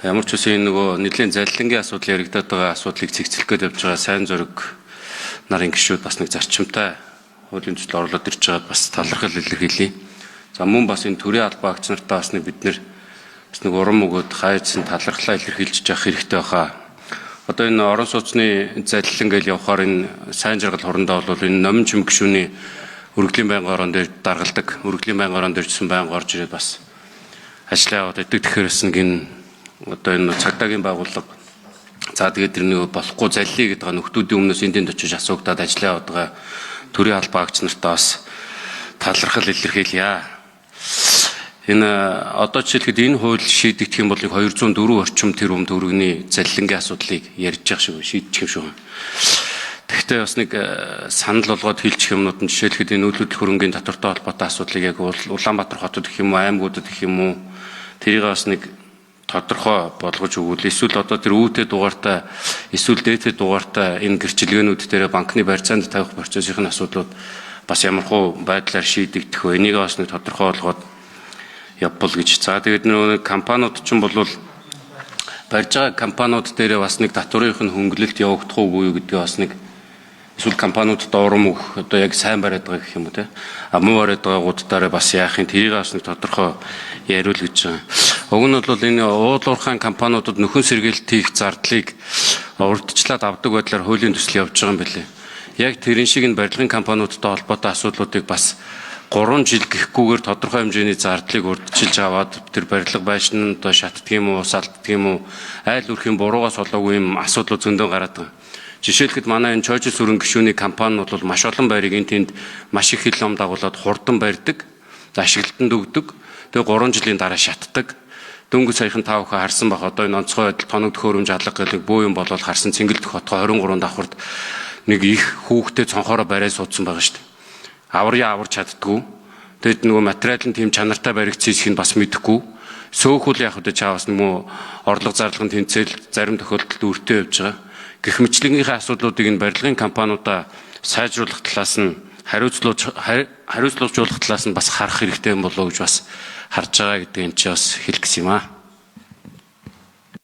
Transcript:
Ямар ч үсэн нөгөө нэлийн залилангийн асуудал яригдаад байгаа асуудлыг цэгцлэх гээд явж байгаа сайн зураг нарын гишүүд бас нэг зарчимтай хуулийн төсөл орлоод ирж байгаад бас талархал илэрхийлье. За мөн бас энэ төрийн албан агч нартаа бас нэг бид нэр бас нэг урам өгөөд хайрцсан талархлаа илэрхийлж явах хэрэгтэй байхаа. Одоо энэ орон сууцны залилан гэж явахаар энэ сайн жаргал хурандаа бол энэ номин чим гишүүний өргөдлийн байнгын орон дээр даргалдаг, өргөдлийн байнгын орон дээр жисэн байнга орж ирээд бас ажиллаа яваад идэг тэгэхээр нэг энэ одоо энэ цагдаагийн байгууллага за тэгээд тэрний болохгүй заллий гэдэг нөхдүүдийн өмнөөс энд очиж асуугдаад ажиллаа яваад байгаа төрийн албан агч нартаа бас талархал илэрхийлье. Энэ одоо жишээлхэд энэ хууль шийдэгдэх юм бол 204 орчим тэрбум төгрөгийн залилангийн асуудлыг ярьж явах шиг шийдчих юм шүү. Тэгэхдээ бас нэг санал болгоод хэлчих юмнууд нь жишээлхэд энэ үйлдвэрлэл хөрөнгийн татвартай холбоотой асуудлыг яг Улаанбаатар хотод гэх юм уу, аймагуудад гэх юм уу тэрийг бас нэг тодорхой болгож өгвөл эсвэл одоо тэр үүтэй дугаартай эсвэл дээтэй дугаартай энэ гэрчилгээнүүд дээр банкны барьцаанд тавих процессын асуудлууд бас ямархуу байдлаар шийдэгдэх вэ? Энийг бас нэг тодорхой болгоод явбал гэж. За тэгээд нэг компаниуд ч юм бол барьж байгаа компаниуд дээр бас нэг татврынх нь хөнгөлөлт явагдах уугүй гэдгээ бас нэг эсвэл компаниудад урам өгөх одоо яг сайн бариад байгаа гэх юм уу те. Муу бариад байгаагуудаараа бас яахын тэрийг бас нэг тодорхой яриул гэж байгаа. Уг нь бол энэ уулуурхайн компаниудад нөхөн сэргээлт хийх зардлыг урдчлаад авдаг байдлаар хуулийн төсөл явж байгаа юм билээ. Яг тэрэн шиг энэ барилгын компаниудтай холбоотой асуудлуудыг бас 3 жил гэхгүйгээр тодорхой хэмжээний зардлыг урдчилж аваад тэр барилга байшин одоо шатдаг юм уу, салддаг юм уу, айл өрхийн буруугаас болоогүй юм асуудлууд зөндөө гараад байгаа. Жишээлхэд манай энэ чойжил сүрэн гишүүний компаниуд бол маш олон байрыг энэ тэнд маш их хил ном дагуулад хурдан барьдаг, ашиглалтанд өгдөг. Тэгээ 3 жилийн дараа шатдаг. Дөнгөж саяхан та бүхэн харсан байх одоо энэ онцгой байдал тоног төхөөрөмж алга гэдэг буу юм болоод харсан Цэнгэлдэх хотгоо 23 давхарт нэг их хүүхдэд цонхороо бариад суудсан байгаа шүү дээ. Аврын аварч чаддгүй. Тэгэд нөгөө материал нь тийм чанартай баригдчихыг бас мэдэхгүй. Сөөхөл яг одоо чаавас нөгөө орлого зарлагын тэнцэл зарим тохиолдолд өртөө явж байгаа. Гэх мэтлэгийнхээ асуудлуудыг энэ барилгын компаниудаа сайжруулах талаас нь хариуцлагажуулах талаас нь бас харах хэрэгтэй юм болоо гэж бас харж байгаа гэдэг энэ ч бас хэлэх гэсэн юм аа.